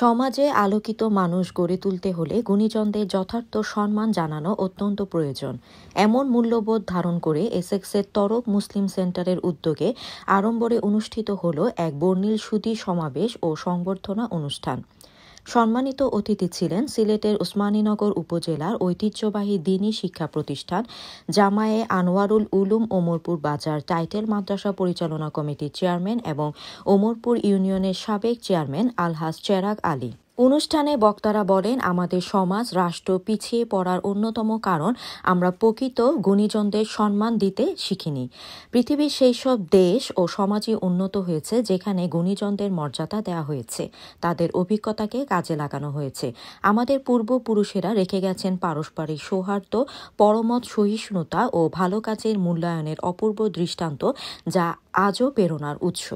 সমাজে আলোকিত মানুষ গড়ে তুলতে হলে গুণীজনদের যথার্থ সম্মান জানানো অত্যন্ত প্রয়োজন। এমন মূল্যবোধ ধারণ করে এসেক্সের তরক মুসলিম সেন্টারের উদ্যোগে আড়ম্বরে অনুষ্ঠিত হল এক বর্ণিল সুধী সমাবেশ ও সংবর্ধনা অনুষ্ঠান। সম্মানিত অতিথি ছিলেন সিলেটের ওসমানীনগর উপজেলার ঐতিহ্যবাহী দ্বীনী শিক্ষা প্রতিষ্ঠান জামায়ে আনোয়ারুল উলুম ওমরপুর বাজার টাইটেল মাদ্রাসা পরিচালনা কমিটির চেয়ারম্যান এবং ওমরপুর ইউনিয়নের সাবেক চেয়ারম্যান আলহাজ চেরাগ আলী। অনুষ্ঠানে বক্তারা বলেন, আমাদের সমাজ রাষ্ট্র পিছিয়ে পড়ার অন্যতম কারণ আমরা প্রকৃত গুণীজনদের সম্মান দিতে শিখিনি। পৃথিবীর সেই সব দেশ ও সমাজই উন্নত হয়েছে যেখানে গুণীজনদের মর্যাদা দেওয়া হয়েছে, তাদের অভিজ্ঞতাকে কাজে লাগানো হয়েছে। আমাদের পূর্বপুরুষেরা রেখে গেছেন পারস্পরিক সৌহার্দ্য, পরমত সহিষ্ণুতা ও ভালো কাজের মূল্যায়নের অপূর্ব দৃষ্টান্ত, যা আজও প্রেরণার উৎস।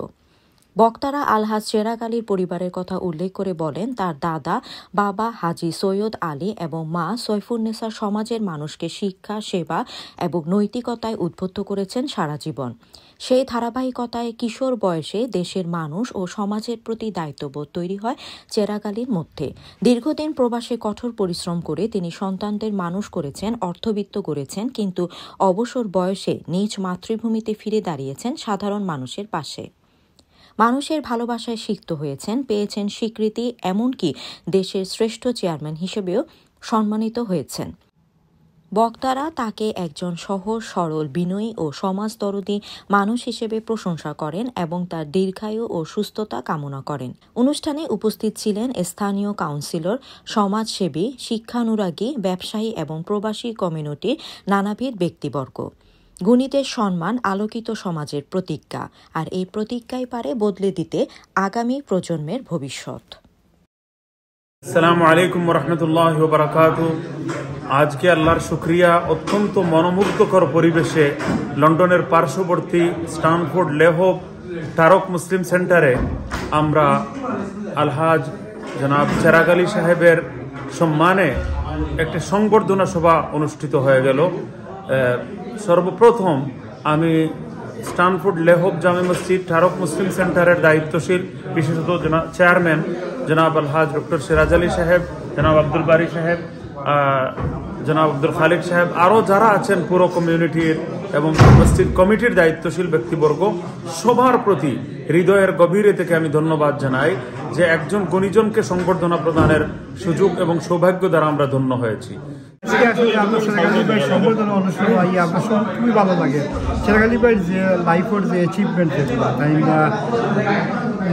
বক্তারা আলহাজ চেরাগ আলীর পরিবারের কথা উল্লেখ করে বলেন, তার দাদা বাবা হাজী সৈয়দ আলী এবং মা সৈফুন্নেসা সমাজের মানুষকে শিক্ষা, সেবা এবং নৈতিকতায় উদ্বুদ্ধ করেছেন সারা জীবন। সেই ধারাবাহিকতায় কিশোর বয়সে দেশের মানুষ ও সমাজের প্রতি দায়িত্ববোধ তৈরি হয় চেরাগ আলীর মধ্যে। দীর্ঘদিন প্রবাসে কঠোর পরিশ্রম করে তিনি সন্তানদের মানুষ করেছেন, অর্থবিত্ত গড়েছেন, কিন্তু অবসর বয়সে নিজ মাতৃভূমিতে ফিরে দাঁড়িয়েছেন সাধারণ মানুষের পাশে। মানুষের ভালোবাসায় সিক্ত হয়েছেন, পেয়েছেন স্বীকৃতি, এমনকি দেশের শ্রেষ্ঠ চেয়ারম্যান হিসেবেও সম্মানিত হয়েছেন। বক্তারা তাকে একজন সহজ সরল, বিনয়ী ও সমাজদরদী মানুষ হিসেবে প্রশংসা করেন এবং তার দীর্ঘায়ু ও সুস্থতা কামনা করেন। অনুষ্ঠানে উপস্থিত ছিলেন স্থানীয় কাউন্সিলর, সমাজসেবী, শিক্ষানুরাগী, ব্যবসায়ী এবং প্রবাসী কমিউনিটির নানাবিধ ব্যক্তিবর্গ। গুণীদের সম্মান আলোকিত সমাজের প্রতিজ্ঞা, আর এই প্রতিজ্ঞাই পারে বদলে দিতে আগামী প্রজন্মের ভবিষ্যৎ। আসসালামু আলাইকুম ওয়া রাহমাতুল্লাহি ওয়া বারাকাতুহু। আজকে আল্লাহর শুকরিয়া, অত্যন্ত মনোমুগ্ধকর পরিবেশে লন্ডনের পার্শ্ববর্তী স্ট্যানফোর্ড লেহোব তারক মুসলিম সেন্টারে আমরা আলহাজ জনাব চেরাগ আলী সাহেবের সম্মানে একটি সংবর্ধনা সভা অনুষ্ঠিত হয়ে গেল। সর্বপ্রথম আমি স্ট্যানফোর্ড লেহোব জামে মসজিদ তারক মুসলিম সেন্টারের দায়িত্বশীল বিশেষত চেয়ারম্যান জনাব আলহাজ ডক্টর সিরাজ আলী সাহেব, জনাব আব্দুল বারি সাহেব, জনাব আব্দুল খালিক সাহেব, আরও যারা আছেন পুরো কমিউনিটির এবং মসজিদ কমিটির দায়িত্বশীল ব্যক্তিবর্গ, সবার প্রতি হৃদয়ের গভীরে থেকে আমি ধন্যবাদ জানাই যে একজন গুণীজনকে সংবর্ধনা প্রদানের সুযোগ এবং সৌভাগ্য দ্বারা আমরা ধন্য হয়েছি। সংবর্ধনা অনুষ্ঠান আপনার সব খুবই ভালো লাগে। চেরাগ আলী ভাইয়ের যে লাইফের যে অ্যাচিভমেন্ট, তাই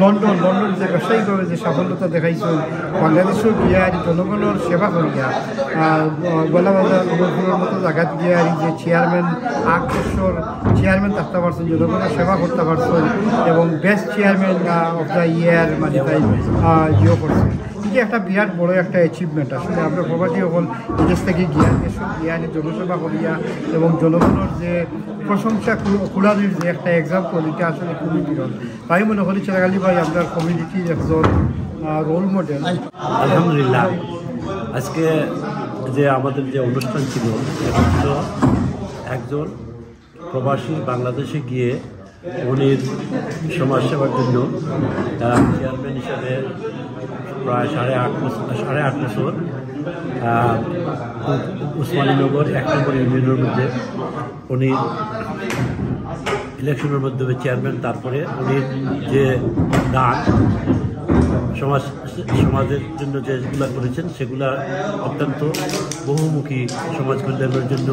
লন্ডন যে ব্যবসায়িকভাবে যে সাফল্যতা দেখাইছেন, বাংলাদেশেও গিয়ে আর জনগণের সেবা করিয়া গলাবাজার ওমরপুরের মতো জায়গাত গিয়ে আর যে চেয়ারম্যান 8 বছর চেয়ারম্যান থাকতে পারছেন, জনগণের সেবা করতে পারছেন এবং best chairman of the year মানে তাই ইয়ে করছেন। এটা একটা বিরাট বড় একটা অ্যাচিভমেন্ট। আসলে আমরা প্রবাসী হল বিদেশ থেকে গিয়ানি জনসেবা করিয়া এবং জনগণের যে প্রশংসা কুড়ালির যে একটা এক্সাম্পল, এটা আসলে খুবই বিরল। তাই মনে করি চেরাগ আলী ভাই আপনার কমিউনিটির একজন রোল মডেল। আলহামদুলিল্লাহ, আজকে যে আমাদের যে অনুষ্ঠান ছিল, একজন প্রবাসী বাংলাদেশে গিয়ে উনির সমাজসেবার জন্য চেয়ারম্যান হিসাবে প্রায় সাড়ে আট বছর ওসমানীনগর 1 নম্বর ইউনিয়নের মধ্যে উনি ইলেকশনের মাধ্যমে চেয়ারম্যান, তারপরে উনি যে দান সমাজের জন্য যেগুলা করেছেন সেগুলা অত্যন্ত বহুমুখী, সমাজ কল্যাণের জন্য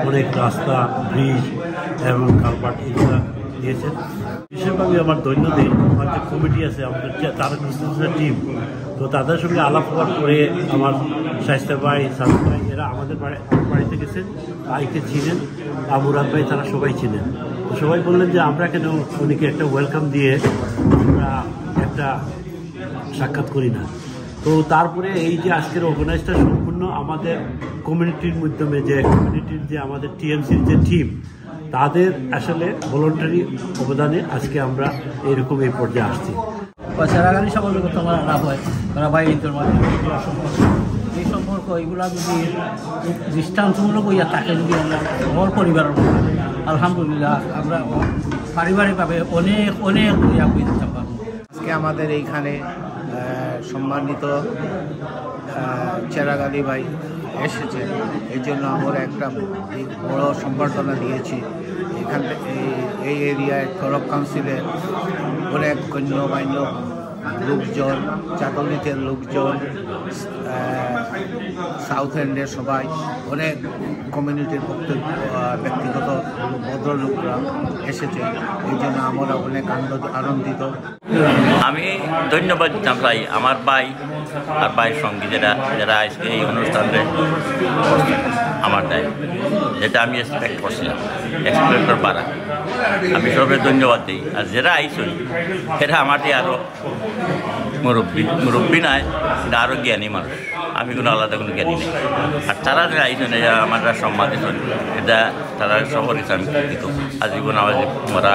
অনেক রাস্তা, ব্রিজ এবং কালভার্ট এগুলা দিয়েছেন। বিশেষভাবে আমার দৈনন্দিন আমার যে কমিটি আছে, আমাদের তারক মুসলিমের টিম, তো তাদের সঙ্গে আলাপ হওয়ার পরে আমার শায়েস্তা ভাই, সাদত ভাই, এরা আমাদের বাড়িতে গেছেন, ভাইকে ছিলেন, মুরাদ ভাই, তারা সবাই ছিলেন। তো সবাই বললেন যে আমরা কেন উনিকে একটা ওয়েলকাম দিয়ে আমরা একটা সাক্ষাৎ করি না। তো তারপরে এই যে আজকের অর্গানাইজটা সম্পূর্ণ আমাদের কমিউনিটির মাধ্যমে, যে কমিউনিটির যে আমাদের টিএমসির যে টিম, তাদের আসলে ভলান্টারি অবদানে আজকে আমরা এরকম এই পর্যায়ে আসছি। চেরাগ আলী সকলের কথা আমার লাভ হয়, তারা ভাই এই সম্পর্ক এগুলা যদি দৃষ্টান্তমূলক হইয়া থাকে, যদি আমরা সবার পরিবারের আলহামদুলিল্লাহ আমরা পারিবারিকভাবে অনেক ইয়া হয়ে যেতে পারবো। আজকে আমাদের এইখানে সম্মানিত চেরাগ আলী ভাই এসেছেন, এই জন্য আমরা একটা বড় সম্বর্ধনা দিয়েছি। এখান থেকে এই এরিয়ায় তরফ কাউন্সিলের অনেক গণ্যমান্য লোকজন, চাকলিতের লোকজন, সাউথ এন্ডের সবাই, অনেক কমিউনিটির ব্যক্তিগত ভদ্রলোকরা এসেছে, এই জন্য আমরা অনেক আনন্দিত। আমি ধন্যবাদ জানাই আমার ভাই আর ভাইয়ের সঙ্গে যারা আজকে এই অনুষ্ঠানে আমার দেয়, যেটা আমি এক্সপেক্ট করছিলাম, এক্সপেক্টর পারা। আমি সবাই ধন্যবাদ দিই। আর যারা আইসই সেটা আমারটি আরও মুরব্বী নাই, এটা আরও জ্ঞানী মানুষ। আমি কোনো আলাদা কোনো জ্ঞানী নেই। আর তারা যারা আইসন আমার সম্মান দিচ্ছেন, এটা তারা সবার আমি কৃতজ্ঞ। আজীবন আমার মরা